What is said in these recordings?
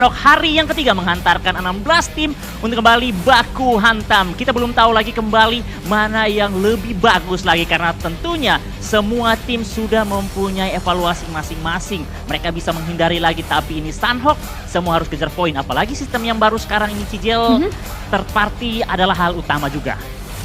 Hari yang ketiga menghantarkan 16 tim untuk kembali baku hantam. Kita belum tahu lagi kembali mana yang lebih bagus lagi karena tentunya semua tim sudah mempunyai evaluasi masing-masing. Mereka bisa menghindari lagi, tapi ini Sunhawk semua harus kejar poin. Apalagi sistem yang baru sekarang ini Cijel, third party adalah hal utama juga.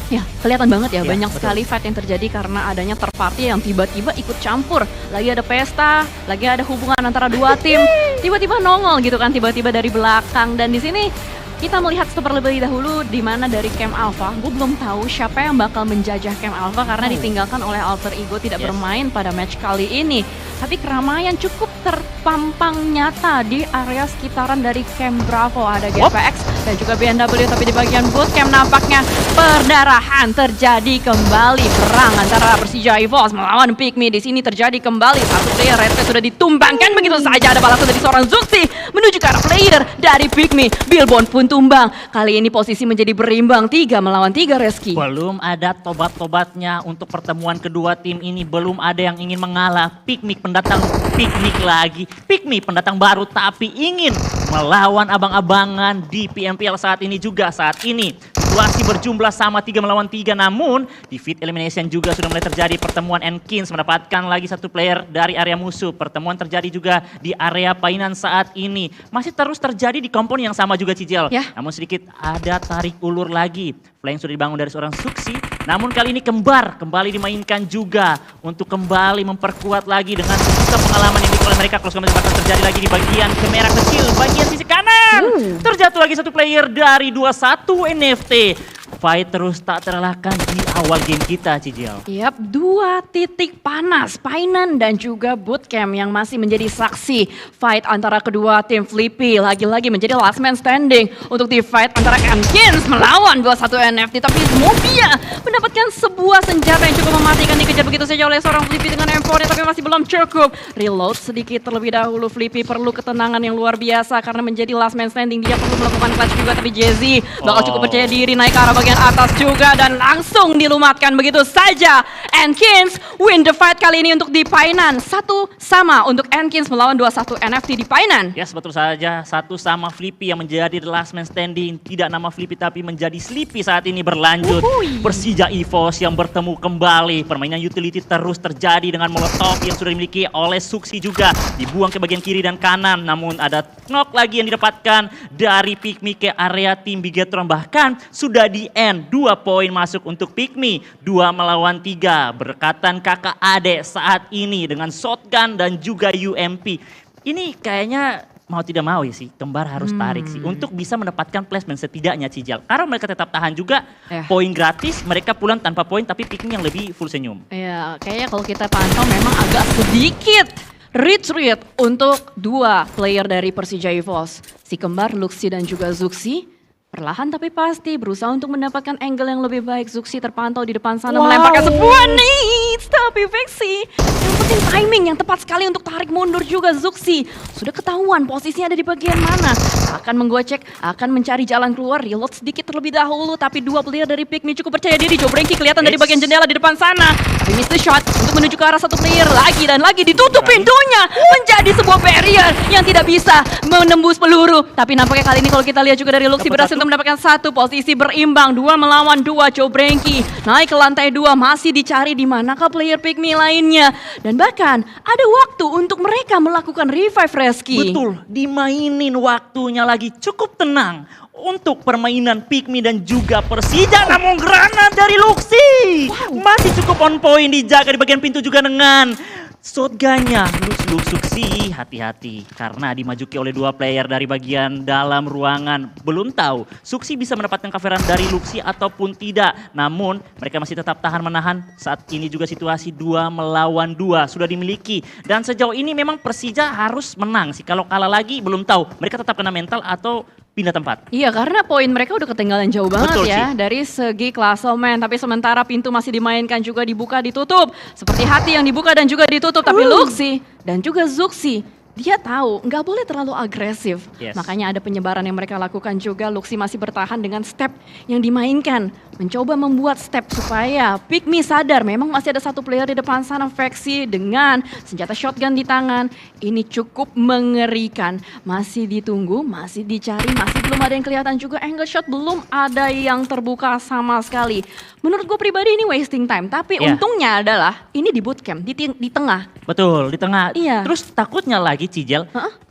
Ya, kelihatan banget ya, banyak betul. sekali fight yang terjadi karena adanya third party yang tiba-tiba ikut campur. Lagi ada pesta, lagi ada hubungan antara dua tim, tiba-tiba nongol gitu kan, tiba-tiba dari belakang. Dan di sini kita melihat terlebih dahulu di mana dari Camp Alpha. Gue belum tahu siapa yang bakal menjajah Camp Alpha karena ditinggalkan oleh Alter Ego tidak bermain pada match kali ini. Tapi keramaian cukup terpampang nyata di area sekitaran dari Camp Bravo. Ada GPX dan juga BNW, tapi di bagian bootcamp nampaknya perdarahan terjadi kembali. Perang antara Persija EVOS melawan Pikmi. Di sini terjadi kembali satu player Red Flag sudah ditumbangkan begitu saja. Ada balasan dari seorang Zuxi menuju ke arah player dari Pikmi. Billbone pun tumbang. Kali ini posisi menjadi berimbang 3 melawan 3 Reski. Belum ada tobat-tobatnya untuk pertemuan kedua tim ini. Belum ada yang ingin mengalah. Pikmi pendatang Piknik lagi. Pikmi pendatang baru tapi ingin melawan abang-abangan di PMPL saat ini juga. Saat ini situasi berjumlah sama 3 melawan 3, namun di feed elimination juga sudah mulai terjadi pertemuan. Enkins mendapatkan lagi satu player dari area musuh. Pertemuan terjadi juga di area Painan saat ini. Masih terus terjadi di kompon yang sama juga Cijel. Ya. Namun sedikit ada tarik ulur lagi. Flank sudah dibangun dari seorang Zuxi. Namun kali ini Kembar kembali dimainkan juga untuk kembali memperkuat lagi dengan pengalaman yang dimiliki oleh mereka. Close combat terjadi lagi di bagian kamera kecil, bagian sisi kanan. Terjatuh lagi satu player dari 21 NFT. Fight terus tak terelakkan di awal game kita, Cijel. Yap, 2 titik panas, Painan dan juga Bootcamp yang masih menjadi saksi fight antara kedua tim. Flippy lagi-lagi menjadi last man standing untuk di fight antara Enkins melawan 21 NFT. Tapi Mobia mendapatkan sebuah senjata yang cukup mematikan, dikejar begitu saja oleh seorang Flippy dengan M4-nya, tapi masih belum cukup. Reload sedikit terlebih dahulu. Flippy perlu ketenangan yang luar biasa karena menjadi last man standing. Dia perlu melakukan clutch juga, tapi Jazzy bakal cukup percaya diri naik ke arah bagian atas juga dan langsung dilumatkan begitu saja. Enkins win the fight kali ini untuk di Painan. 1-1 untuk Enkins melawan 21 NFT di Painan. Yes, betul saja. 1-1 Flippy yang menjadi the last man standing. Tidak nama Flippy tapi menjadi Sleepy saat ini berlanjut. Persija EVOS yang bertemu kembali. Permainan utility terus terjadi dengan molotov yang sudah dimiliki oleh Zuxi juga. Dibuang ke bagian kiri dan kanan. Namun ada knock lagi yang didapatkan dari Pikmi ke area tim Bigetron. Bahkan sudah di end. 2 poin masuk untuk Pikmi. 2 melawan 3. Berkatan kakak adek saat ini dengan shotgun dan juga UMP. Ini kayaknya mau tidak mau ya sih, Kembar harus tarik sih untuk bisa mendapatkan placement setidaknya Cijal. Karena mereka tetap tahan juga poin gratis, mereka pulang tanpa poin tapi Pikmi yang lebih full senyum. Ya, kayaknya kalau kita pantau memang agak sedikit retreat untuk 2 player dari Persija EVOS. Si Kembar, Luxi dan juga Zuxi. Perlahan tapi pasti berusaha untuk mendapatkan angle yang lebih baik. Zuxi terpantau di depan sana melemparkan sebuah nades, tapi Vexi yang penting timing yang tepat sekali untuk tarik mundur juga. Zuxi sudah ketahuan posisinya ada di bagian mana, akan menggocek, akan mencari jalan keluar. Reload sedikit terlebih dahulu, tapi 2 player dari Pikmi cukup percaya diri. Jobrenki kelihatan dari bagian jendela di depan sana, tapi miss the shot untuk menuju ke arah satu player lagi dan lagi ditutup pintunya, menjadi sebuah barrier yang tidak bisa menembus peluru. Tapi nampaknya kali ini kalau kita lihat juga dari Luxi berhasil untuk mendapatkan 1 posisi berimbang. 2 melawan 2. Jobrenki naik ke lantai 2, masih dicari di manakah player Pikmi lainnya. Dan bahkan ada waktu untuk mereka melakukan revive Reski. Betul, dimainin waktunya lagi cukup tenang untuk permainan Pikmi dan juga Persija. Namun granat dari Luxi masih cukup on point, dijaga di bagian pintu juga dengan shotgunnya. Zuxi hati-hati karena dimajuki oleh 2 player dari bagian dalam ruangan. Belum tahu Zuxi bisa mendapatkan coveran dari Luxi ataupun tidak. Namun mereka masih tetap tahan menahan. Saat ini juga situasi 2 melawan 2 sudah dimiliki. Dan sejauh ini memang Persija harus menang sih. Kalau kalah lagi belum tahu mereka tetap kena mental atau pindah tempat. Iya, karena poin mereka udah ketinggalan jauh banget. Betul, ya dari segi klasemen. Tapi sementara pintu masih dimainkan juga, dibuka ditutup. Seperti hati yang dibuka dan juga ditutup. Tapi Luxi dan juga Zuxi dia tahu nggak boleh terlalu agresif. Yes. Makanya ada penyebaran yang mereka lakukan juga. Luxi masih bertahan dengan step yang dimainkan. Mencoba membuat step supaya Pygmy sadar memang masih ada satu player di depan sana, Vexy dengan senjata shotgun di tangan. Ini cukup mengerikan. Masih ditunggu, masih dicari, masih belum ada yang kelihatan juga. Angle shot belum ada yang terbuka sama sekali. Menurut gue pribadi ini wasting time. Tapi untungnya adalah ini di bootcamp, di tengah. Betul, di tengah. Iya. Terus takutnya lagi Cijel,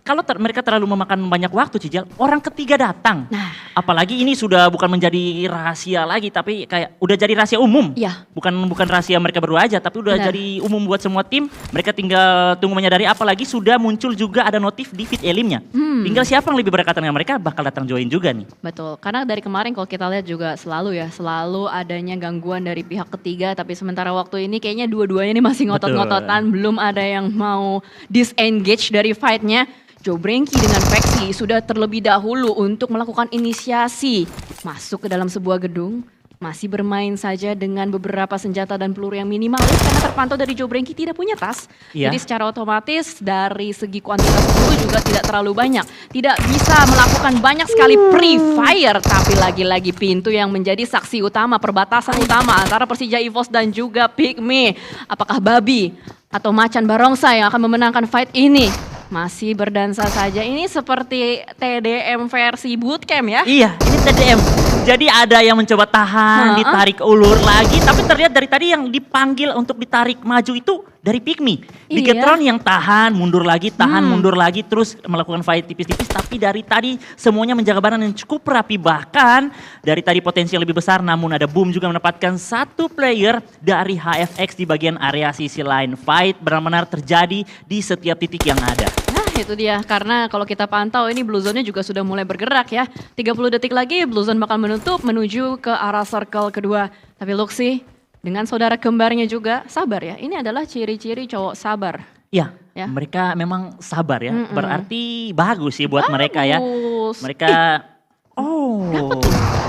kalau mereka terlalu memakan banyak waktu Cijel, orang ketiga datang. Nah. Apalagi ini sudah bukan menjadi rahasia lagi, tapi kayak udah jadi rahasia umum. Iya. Bukan rahasia mereka berdua aja, tapi udah Benar. jadi umum buat semua tim. Mereka tinggal tunggu menyadari, apalagi sudah muncul juga ada notif di feed elimnya. Tinggal siapa yang lebih berdekatan dengan mereka bakal datang join juga nih. Betul, karena dari kemarin kalau kita lihat juga selalu adanya gangguan dari pihak ketiga, tapi sementara waktu ini kayaknya dua-duanya ini masih ngotot-ngototan, belum ada yang mau disengage dari fight-nya. Joe Brengki dengan Vexy sudah terlebih dahulu untuk melakukan inisiasi masuk ke dalam sebuah gedung. Masih bermain saja dengan beberapa senjata dan peluru yang minimalis karena terpantau dari Joe Brengki tidak punya tas. Iya. Jadi secara otomatis dari segi kuantitas peluru juga tidak terlalu banyak. Tidak bisa melakukan banyak sekali pre-fire, tapi lagi-lagi pintu yang menjadi saksi utama, perbatasan utama antara Persija EVOS dan juga Pygmy. Apakah Babi atau Macan Barongsai yang akan memenangkan fight ini? Masih berdansa saja. Ini seperti TDM versi bootcamp ya. Iya, ini TDM. Jadi ada yang mencoba tahan, ditarik ulur lagi, tapi terlihat dari tadi yang dipanggil untuk ditarik maju itu dari Pygmy. Bigetron yang tahan, mundur lagi, tahan, mundur lagi, terus melakukan fight tipis-tipis. Tapi dari tadi semuanya menjaga badan yang cukup rapi. Bahkan dari tadi potensi yang lebih besar, namun ada Boom juga mendapatkan satu player dari HFX di bagian area sisi lain. Fight benar-benar terjadi di setiap titik yang ada. Nah itu dia, karena kalau kita pantau ini Blue Zone-nya juga sudah mulai bergerak ya. 30 detik lagi Blue Zone bakal menutup menuju ke arah circle kedua. Tapi Luxi dengan saudara kembarnya juga sabar ya. Ini adalah ciri-ciri cowok sabar. Ya, Ya. mereka memang sabar ya. Berarti bagus sih buat mereka ya. Bagus. Mereka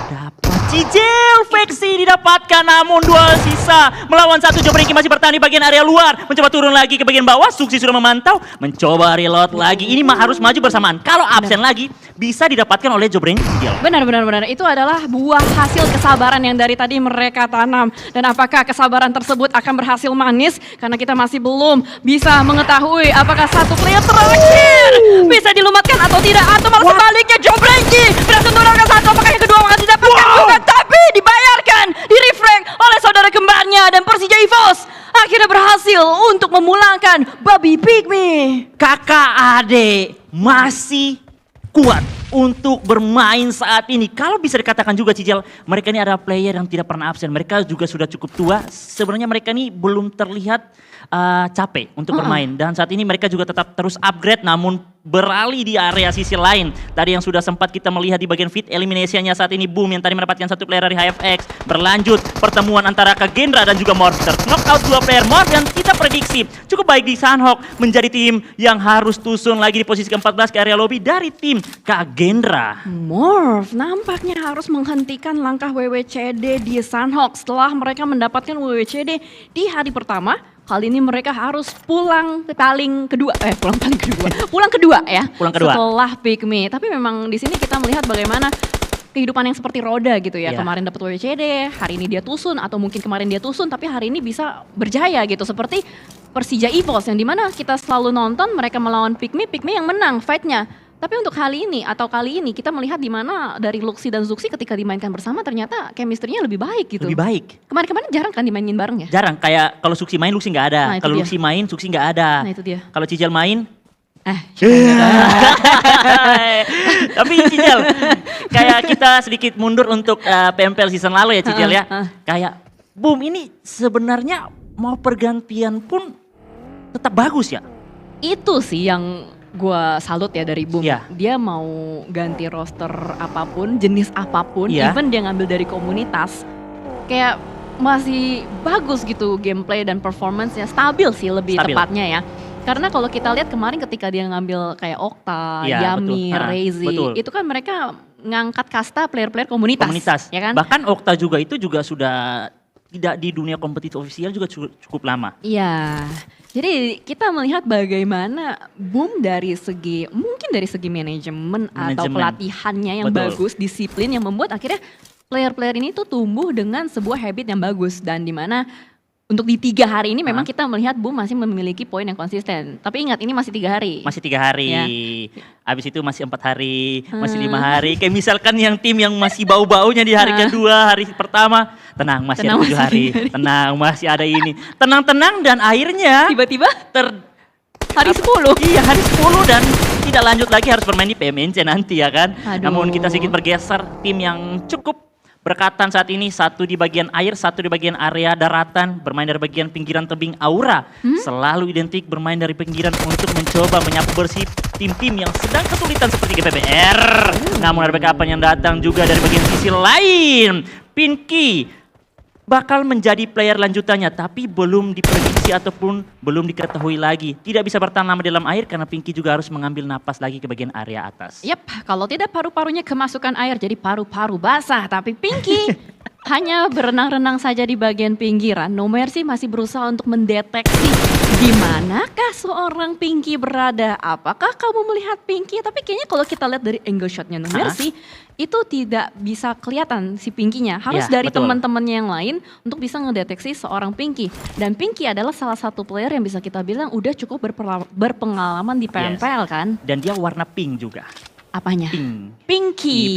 dapat Cijel Vexy didapatkan, namun dua sisa melawan satu. Joe Brengki masih bertahan di bagian area luar, mencoba turun lagi ke bagian bawah. Suksi sudah memantau, mencoba reload lagi. Ini harus maju bersamaan. Kalau absen lagi bisa didapatkan oleh Joe Brengki. Benar. Itu adalah buah hasil kesabaran yang dari tadi mereka tanam. Dan apakah kesabaran tersebut akan berhasil manis? Karena kita masih belum bisa mengetahui apakah satu player terakhir bisa dilumatkan atau tidak. Atau malah sebaliknya Joe Brengki berhasil menurunkan satu. Apakah yang kedua akan didapatkan juga? Tapi dibayarkan, di-refrag oleh saudara kembarnya. Dan Persija EVOS akhirnya berhasil untuk memulangkan Babi Pygmy. Kakak adik masih kuat untuk bermain saat ini. Kalau bisa dikatakan juga Cijel, mereka ini adalah player yang tidak pernah absen. Mereka juga sudah cukup tua. Sebenarnya mereka ini belum terlihat capek untuk bermain. Dan saat ini mereka juga tetap terus upgrade namun beralih di area sisi lain. Tadi yang sudah sempat kita melihat di bagian feed eliminasinya saat ini Boom yang tadi mendapatkan satu player dari HFX. Berlanjut pertemuan antara Kagendra dan juga Morph. Knockout dua player Morph dan kita prediksi cukup baik di Sunhawk menjadi tim yang harus tusun lagi di posisi ke-14 ke area lobby dari tim Kagendra. Morph nampaknya harus menghentikan langkah WWCD di Sunhawk setelah mereka mendapatkan WWCD di hari pertama. Kali ini mereka harus pulang kedua ya. Pulang kedua. Setelah Pygmy. Tapi memang di sini kita melihat bagaimana kehidupan yang seperti roda gitu ya. Iya. Kemarin dapat WWCD, hari ini dia tusun atau mungkin kemarin dia tusun tapi hari ini bisa berjaya gitu. Seperti Persija EVOS yang dimana kita selalu nonton mereka melawan Pygmy yang menang fight-nya. Tapi untuk kali ini kita melihat di mana dari Luxi dan Zuxi ketika dimainkan bersama ternyata chemistry-nya lebih baik gitu. Lebih baik. Kemarin jarang kan dimainin bareng ya? Jarang, kayak kalau Suksi main Luxi nggak ada. Nah, itu Kalau dia. Luxi main Suksi nggak ada. Nah itu dia. Kalau Cijel main Iya. tapi Cijel, kayak kita sedikit mundur untuk PMPL season lalu ya Cijel ya. Kayak Boom ini sebenarnya mau pergantian pun tetap bagus ya. Itu sih yang gue salut ya dari Boom. Iya. Dia mau ganti roster apapun, jenis apapun, Iya. even dia ngambil dari komunitas. Kayak masih bagus gitu gameplay dan performance-nya, stabil sih lebih Stabil. tepatnya ya. Karena kalau kita lihat kemarin ketika dia ngambil kayak Okta, Iya, Yami, betul. Reizi, Betul. itu kan mereka ngangkat kasta player-player komunitas. Ya kan? Bahkan Okta juga itu juga sudah tidak di dunia kompetitif ofisial juga cukup lama. Iya, jadi kita melihat bagaimana Boom mungkin dari segi manajemen atau pelatihannya yang bagus, disiplin yang membuat akhirnya player-player ini tuh tumbuh dengan sebuah habit yang bagus. Dan dimana untuk di 3 hari ini memang kita melihat Boom masih memiliki poin yang konsisten. Tapi ingat ini masih 3 hari. Masih 3 hari, ya. Habis itu masih 4 hari, masih 5 hari. Kayak misalkan yang tim yang masih bau-baunya di hari kedua, hari pertama. Tenang, masih ada 7 hari. Tenang, masih ada ini. Tenang-tenang dan akhirnya tiba-tiba hari 10. Iya, hari 10 dan tidak lanjut lagi harus bermain di PMNC nanti ya kan. Aduh. Namun kita sedikit bergeser, tim yang cukup berkatan saat ini, satu di bagian air, satu di bagian area daratan, bermain dari bagian pinggiran tebing Aura. Selalu identik bermain dari pinggiran untuk mencoba menyapu bersih tim-tim yang sedang kesulitan seperti GPPR. Namun ada backup yang datang juga dari bagian sisi lain. Pinky bakal menjadi player lanjutannya, tapi belum diprediksi ataupun belum diketahui lagi. Tidak bisa bertahan lama dalam air karena Pinky juga harus mengambil napas lagi ke bagian area atas. Yap, kalau tidak paru-parunya kemasukan air jadi paru-paru basah. Tapi Pinky hanya berenang-renang saja di bagian pinggiran. No Mercy masih berusaha untuk mendeteksi di manakah seorang Pinky berada. Apakah kamu melihat Pinky? Tapi kayaknya kalau kita lihat dari angle shotnya No Mercy, itu tidak bisa kelihatan si Pinky-nya. Harus dari teman-temannya yang lain untuk bisa ngedeteksi seorang Pinky. Dan Pinky adalah salah satu player yang bisa kita bilang udah cukup berpengalaman di PMPL kan. Dan dia warna pink juga. Apanya? Pinky.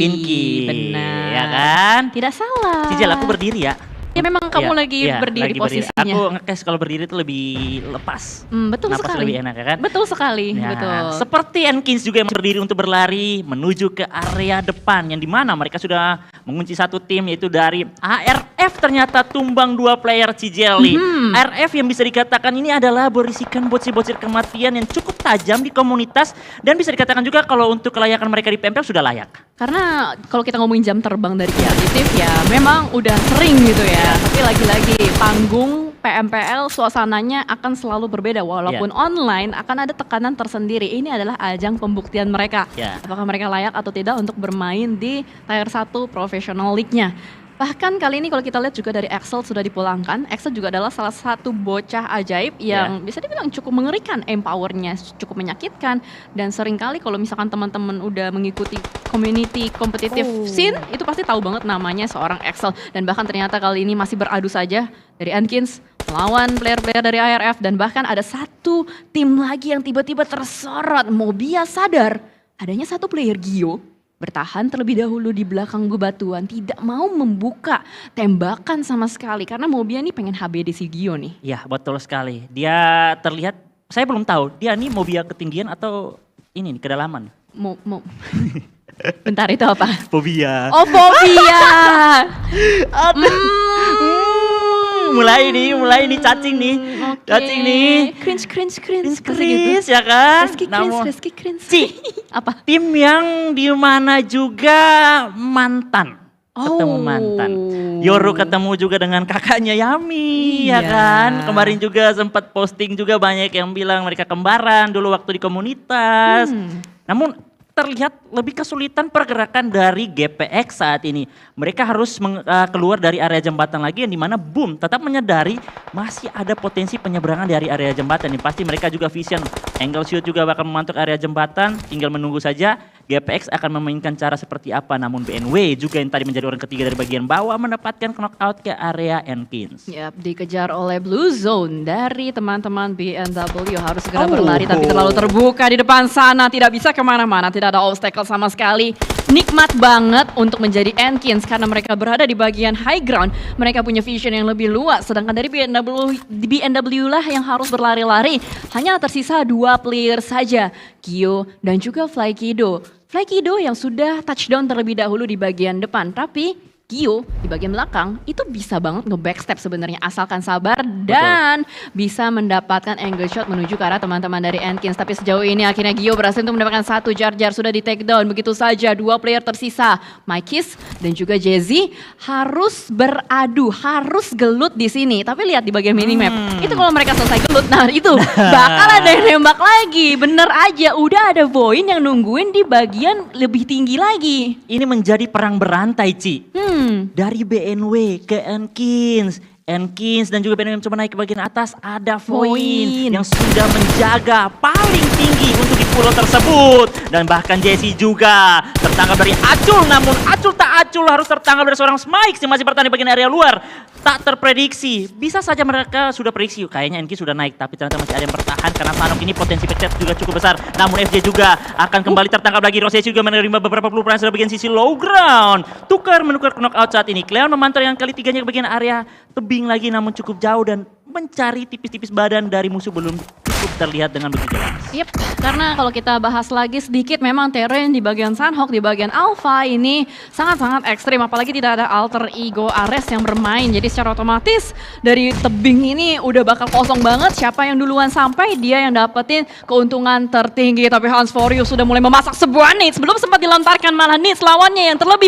Benar. Ya kan? Tidak salah. Cijel, aku berdiri ya. Ya memang kamu lagi berdiri posisinya. Aku nge-cast kalau berdiri itu lebih lepas. Betul napas sekali. lebih enak ya kan? Betul sekali, ya, betul. Seperti Enkins juga yang berdiri untuk berlari menuju ke area depan yang dimana mereka sudah mengunci satu tim yaitu dari ARF ternyata tumbang 2 player Cijeli. ARF yang bisa dikatakan ini adalah berisikan bocil-bocil kematian yang cukup tajam di komunitas dan bisa dikatakan juga kalau untuk kelayakan mereka di PMPL sudah layak. Karena kalau kita ngomongin jam terbang dari kreatif ya memang udah sering gitu ya. Tapi lagi-lagi panggung PMPL suasananya akan selalu berbeda. Walaupun online akan ada tekanan tersendiri. Ini adalah ajang pembuktian mereka. Apakah mereka layak atau tidak untuk bermain di Tier 1 Professional League-nya. Bahkan kali ini kalau kita lihat juga dari Axel sudah dipulangkan. Axel juga adalah salah satu bocah ajaib yang bisa dibilang cukup mengerikan. Empowernya cukup menyakitkan. Dan seringkali kalau misalkan teman-teman udah mengikuti community competitive scene, itu pasti tahu banget namanya seorang Axel. Dan bahkan ternyata kali ini masih beradu saja dari Enkins melawan player-player dari ARF. Dan bahkan ada satu tim lagi yang tiba-tiba tersorot. Mobia sadar adanya satu player Gio bertahan terlebih dahulu di belakang bebatuan, tidak mau membuka tembakan sama sekali karena Mobia nih pengen HBD si Gio nih. Iya betul sekali, dia terlihat, saya belum tahu dia nih Mobia ketinggian atau ini nih kedalaman. Bentar itu apa? Fobia. Oh fobia. Mulai nih cacing nih. Cacing nih. Cringe ya kan? Reski cringe. Apa? Tim yang di mana juga mantan. Ketemu mantan. Yoru ketemu juga dengan kakaknya Yami ya kan. Kemarin juga sempat posting juga banyak yang bilang mereka kembaran dulu waktu di komunitas. Namun terlihat lebih kesulitan pergerakan dari GPX saat ini. Mereka harus keluar dari area jembatan lagi yang dimana Boom tetap menyadari masih ada potensi penyeberangan dari area jembatan. Yang pasti mereka juga vision. Angle shoot juga bakal memantuk area jembatan. Tinggal menunggu saja GPX akan memainkan cara seperti apa. Namun BNW juga yang tadi menjadi orang ketiga dari bagian bawah mendapatkan knockout ke area Enkins. Yap, dikejar oleh Blue Zone dari teman-teman BNW. Harus segera berlari tapi terlalu terbuka di depan sana. Tidak bisa kemana-mana, tidak ada obstacle sama sekali. Nikmat banget untuk menjadi Enkins karena mereka berada di bagian high ground. Mereka punya vision yang lebih luas. Sedangkan dari BNW lah yang harus berlari-lari. Hanya tersisa 2 player saja. Gio dan juga Flykido. Flykido yang sudah touchdown terlebih dahulu di bagian depan. Tapi Gio di bagian belakang itu bisa banget nge-backstep sebenarnya asalkan sabar dan bisa mendapatkan angle shot menuju ke arah teman-teman dari Enkins. Tapi sejauh ini akhirnya Gio berhasil untuk mendapatkan 1 jar sudah di take down. Begitu saja 2 player tersisa. Mykis dan juga Jazzy harus beradu, harus gelut di sini. Tapi lihat di bagian minimap, itu kalau mereka selesai gelut, nah itu bakal ada yang nembak lagi. Bener aja, udah ada Voin yang nungguin di bagian lebih tinggi lagi. Ini menjadi perang berantai, Ci. Dari BNW ke Enkins. Enkins dan juga BNM coba naik ke bagian atas. Ada Voin Voin yang sudah menjaga paling tinggi untuk di pulau tersebut. Dan bahkan Jesse juga tertangkap dari Acul. Namun Acul tak Acul harus tertangkap dari seorang Smikes yang masih bertahan di bagian area luar. Tak terprediksi. Bisa saja mereka sudah prediksi. Kayaknya Enkins sudah naik. Tapi ternyata masih ada yang bertahan. Karena Sanok ini potensi backstep juga cukup besar. Namun FJ juga akan kembali tertangkap lagi. Rossi juga menerima beberapa peluru sudah bagian sisi low ground. Menukar knockout saat ini. Cleon memantau yang kali tiganya ke bagian area tebing lagi namun cukup jauh dan mencari tipis-tipis badan dari musuh belum cukup terlihat dengan begitu jelas. Yep, karena kalau kita bahas lagi sedikit memang terrain di bagian Sanhok, di bagian Alpha ini sangat-sangat ekstrim. Apalagi tidak ada alter ego Ares yang bermain. Jadi secara otomatis dari tebing ini udah bakal kosong banget. Siapa yang duluan sampai dia yang dapetin keuntungan tertinggi. Tapi Hans Forius sudah mulai memasak sebuah nades. Belum sempat dilontarkan malah nades lawannya yang terlebih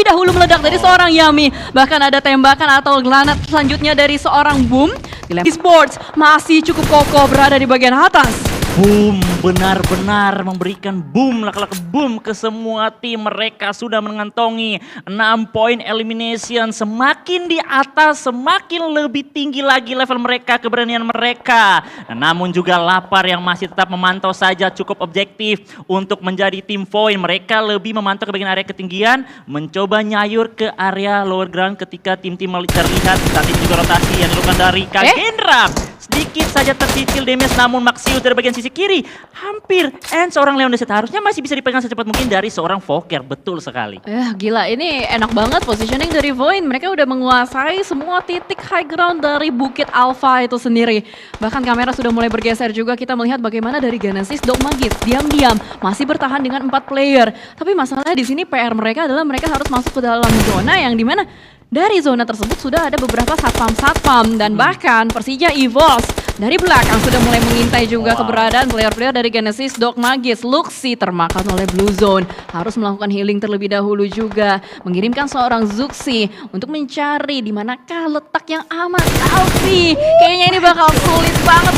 dahulu meledak dari seorang Yami. Bahkan ada tembakan atau granat selanjutnya dari seorang Boom. Esports masih cukup kokoh berada di bagian atas. Boom, benar-benar memberikan boom, lak-lak boom ke semua tim. Mereka sudah mengantongi 6 poin elimination. Semakin di atas, semakin lebih tinggi lagi level mereka, keberanian mereka. Namun juga Lapar yang masih tetap memantau saja cukup objektif untuk menjadi tim Void. Mereka lebih memantau ke bagian area ketinggian, mencoba nyayur ke area lower ground ketika tim-tim terlihat. Saat ini juga rotasi yang dilakukan dari Kagendra. Sedikit saja tercicil damage, namun Maxius dari bagian sisi kiri hampir and seorang Leoneset harusnya masih bisa dipegang secepat mungkin dari seorang Voker. Betul sekali. Gila, ini enak banget positioning dari Void. Mereka udah menguasai semua titik high ground dari Bukit Alpha itu sendiri. Bahkan kamera sudah mulai bergeser juga. Kita melihat bagaimana dari Genesis Dogmagis diam-diam masih bertahan dengan 4 player. Tapi masalahnya di sini PR mereka adalah mereka harus masuk ke dalam zona yang dimana dari zona tersebut sudah ada beberapa satpam dan bahkan Persija EVOS dari belakang sudah mulai mengintai juga keberadaan player-player dari Genesis Dogmagis. Luxi termakan oleh Blue Zone, harus melakukan healing terlebih dahulu juga, mengirimkan seorang Zuxi untuk mencari di manakah letak yang aman. Alfi, kayaknya ini bakal sulit banget.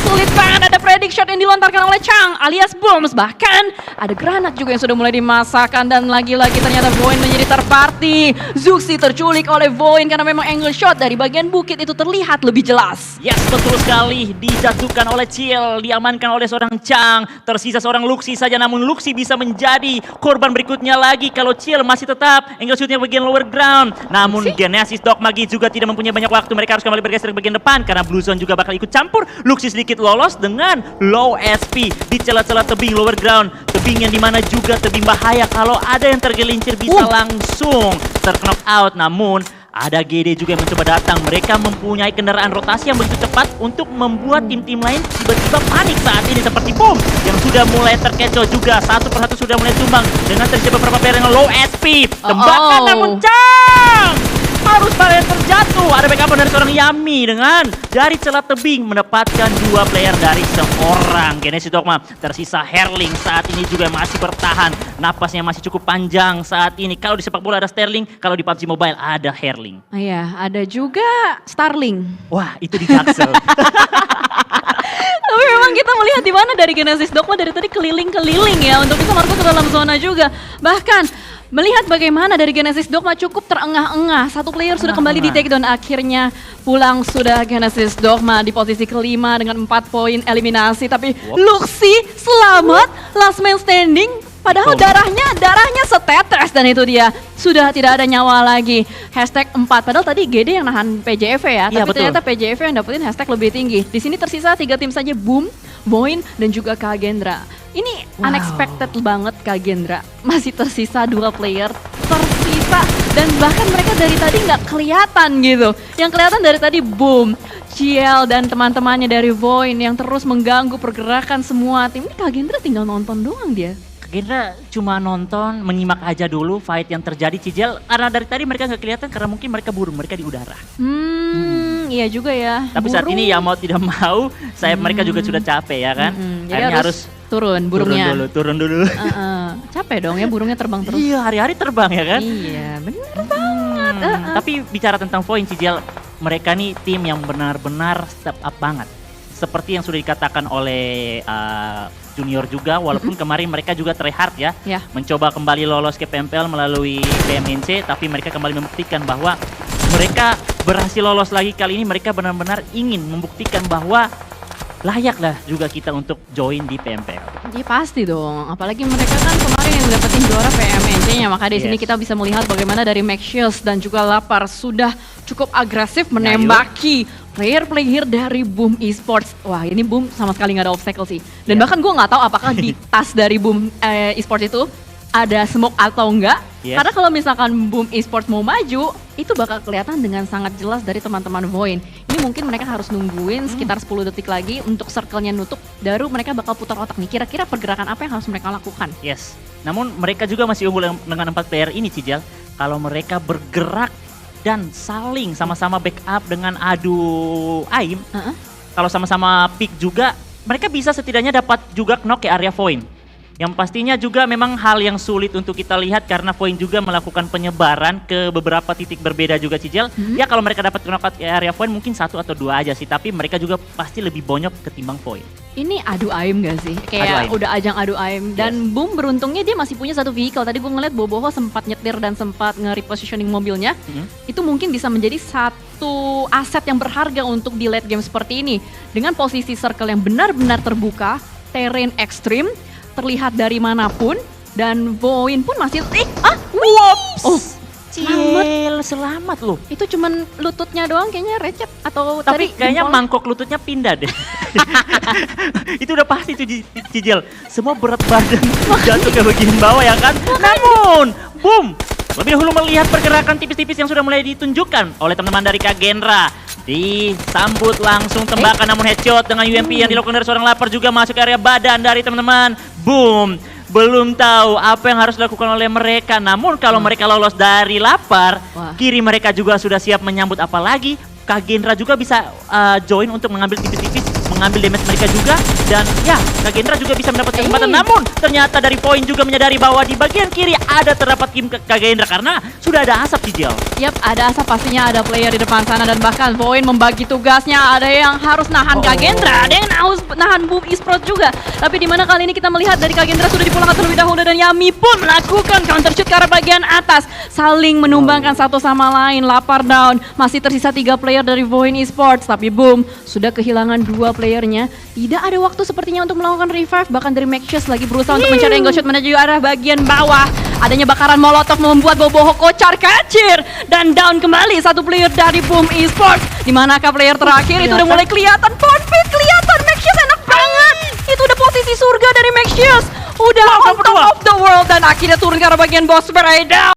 Ada predict shot yang dilontarkan oleh Chang alias Booms, bahkan ada granat juga yang sudah mulai dimasakkan dan lagi-lagi ternyata Void menjadi terparty. Zuxi terculik oleh Void karena memang angle shot dari bagian bukit itu terlihat lebih jelas. Yes, betul sekali. Dijatuhkan oleh Ciel, diamankan oleh seorang Chang. Tersisa seorang Luxi saja, namun Luxi bisa menjadi korban berikutnya lagi kalau Ciel masih tetap angle shootnya bagian lower ground. Namun Genesis Dogmagis juga tidak mempunyai banyak waktu. Mereka harus kembali bergeser ke bagian depan karena Blue Zone juga bakal ikut campur. Luxi sedikit lolos dengan low SP di celah-celah tebing lower ground. Tebing yang dimana juga tebing bahaya. Kalau ada yang tergelincir bisa langsung terknock out. Namun ada GD juga yang mencoba datang. Mereka mempunyai kendaraan rotasi yang begitu cepat untuk membuat tim-tim lain tiba-tiba panik saat ini. Seperti Boom yang sudah mulai terkecoh juga. Satu persatu sudah mulai tumbang dengan terjadi beberapa player yang low SP. Tembakan namun Chang harus balik terjatuh. Ada backup dari seorang Yami dengan dari celah tebing mendapatkan 2 player dari seorang Genesis Dogma. Tersisa Herling saat ini juga masih bertahan. Napasnya masih cukup panjang saat ini. Kalau di sepak bola ada Sterling, kalau di PUBG Mobile ada Herling. Iya, ada juga Starling. Wah, itu di Jaksel. Tapi memang kita melihat di mana dari Genesis Dogma dari tadi keliling-keliling ya untuk bisa masuk ke dalam zona juga. Bahkan melihat bagaimana dari Genesis Dogma cukup terengah-engah. Satu player sudah kembali di take down, akhirnya pulang sudah Genesis Dogma di posisi kelima dengan 4 poin eliminasi. Tapi Luxi selamat, last man standing. Padahal darahnya setetes dan itu dia. Sudah tidak ada nyawa lagi. Hashtag 4. Padahal tadi GD yang nahan PJV ya. Iya, Tapi ternyata PJV yang dapetin hashtag lebih tinggi. Di sini tersisa 3 tim saja, Boom, Void, dan juga Kagendra. Ini unexpected banget Kagendra. Masih tersisa 2 player. Tersisa. Dan bahkan mereka dari tadi nggak kelihatan gitu. Yang kelihatan dari tadi Boom, Ciel, dan teman-temannya dari Void yang terus mengganggu pergerakan semua tim. Ini Kagendra tinggal nonton doang dia. Kagendra cuma nonton, menyimak aja dulu fight yang terjadi Cijel. Karena dari tadi mereka nggak kelihatan karena mungkin mereka burung, mereka di udara. Iya juga ya. Tapi saat ini ya mau tidak mau, mereka juga sudah capek ya kan. Jadi harus turun burungnya. Turun dulu. Capek dong ya burungnya terbang terus. Iya, hari-hari terbang ya kan. Iya, bener banget. Tapi bicara tentang poin Cijel, mereka nih tim yang benar-benar step up banget. Seperti yang sudah dikatakan oleh Junior juga, walaupun kemarin mereka juga try hard ya. Mencoba kembali lolos ke PMPL melalui PMNC, tapi mereka kembali membuktikan bahwa mereka berhasil lolos lagi kali ini. Mereka benar-benar ingin membuktikan bahwa layaklah juga kita untuk join di PMPL. Iya pasti dong, apalagi mereka kan kemarin yang dapetin juara PMNC-nya. Maka di sini kita bisa melihat bagaimana dari Maxius dan juga Lapar sudah cukup agresif menembaki player-player dari Boom Esports. Wah ini Boom sama sekali nggak ada obstacle sih. Dan bahkan gue nggak tahu apakah di tas dari Boom Esports itu ada smoke atau enggak. Karena kalau misalkan Boom Esports mau maju, itu bakal kelihatan dengan sangat jelas dari teman-teman Voin. Ini mungkin mereka harus nungguin sekitar 10 detik lagi untuk circle-nya nutup, baru mereka bakal putar otak nih, kira-kira pergerakan apa yang harus mereka lakukan. Yes, namun mereka juga masih unggul dengan 4 player ini Cijal. Kalau mereka bergerak dan saling sama-sama backup dengan adu aim, kalau sama-sama pick juga, mereka bisa setidaknya dapat juga knock ke area Voin. Yang pastinya juga memang hal yang sulit untuk kita lihat karena Voin juga melakukan penyebaran ke beberapa titik berbeda juga Cijal. Ya kalau mereka dapat knockout area Voin mungkin 1 atau 2 aja sih, tapi mereka juga pasti lebih bonyok ketimbang Voin. Ini adu aim gak sih? Kayak udah ajang adu aim. Dan Boom beruntungnya dia masih punya 1 vehicle. Tadi gue ngeliat Boboho sempat nyetir dan sempat nge-repositioning mobilnya. Itu mungkin bisa menjadi satu aset yang berharga untuk di late game seperti ini. Dengan posisi circle yang benar-benar terbuka, terrain ekstrim, terlihat dari manapun, dan Voin pun masih selamat loh. Itu cuman lututnya doang kayaknya recet atau tapi tadi kayaknya jempolnya. mangkok lututnya pindah deh. Itu udah pasti tuh Cijal. Semua berat badan jatuh ke bagian bawah ya kan. Namun Boom lebih dahulu melihat pergerakan tipis-tipis yang sudah mulai ditunjukkan oleh teman-teman dari Kagendra. Disambut langsung tembakan namun headshot dengan UMP yang dilakukan dari seorang Lapar juga masuk ke area badan dari teman-teman Boom. Belum tahu apa yang harus dilakukan oleh mereka. Namun kalau mereka lolos dari Lapar, kiri mereka juga sudah siap menyambut, apalagi Kagendra juga bisa join untuk mengambil tipis-tipis, mengambil damage mereka juga. Dan ya, Kagendra juga bisa mendapat kesempatan. Namun ternyata dari Voin juga menyadari bahwa di bagian kiri ada terdapat tim Kagendra karena sudah ada asap Cijal. Yap, ada asap, pastinya ada player di depan sana dan bahkan Voin membagi tugasnya. Ada yang harus nahan Kagendra, ada yang harus nahan Boom Esports juga. Tapi di mana kali ini kita melihat dari Kagendra sudah dipulangkan terlebih dahulu dan Yami pun melakukan counter shoot ke arah bagian atas. Saling menumbangkan satu sama lain. Lapar down, masih tersisa 3 player dari Voin Esports. Tapi Boom sudah kehilangan 2 playernya. Tidak ada waktu sepertinya untuk melakukan revive. Bahkan dari Maxius lagi berusaha untuk mencari angle shot menuju arah bagian bawah. Adanya bakaran molotov membuat Boboho kocar kacir. Dan down kembali 1 player dari Boom Esports. Dimanakah player terakhir? Itu udah mulai kelihatan. Ponpit kelihatan. Maxius enak banget. Itu udah posisi surga dari Maxius. Udah on top of the world. Dan akhirnya turun ke arah bagian boss spray down.